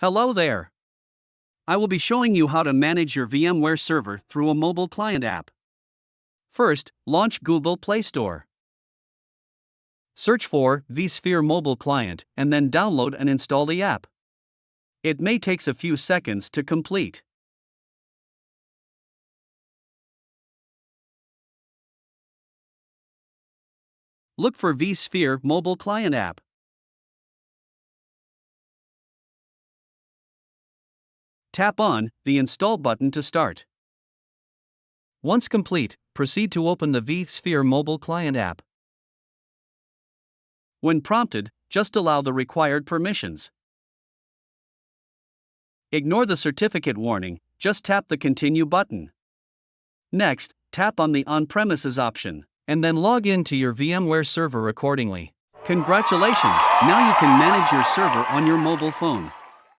Hello there. I will be showing you how to manage your VMware server through a mobile client app. First, launch Google Play Store. Search for vSphere Mobile Client and then download and install the app. It may take a few seconds to complete. Look for vSphere Mobile Client app. Tap on the Install button to start. Once complete, proceed to open the vSphere Mobile Client app. When prompted, just allow the required permissions. Ignore the certificate warning, just tap the Continue button. Next, tap on the On-Premises option, and then log in to your VMware server accordingly. Congratulations! Now you can manage your server on your mobile phone.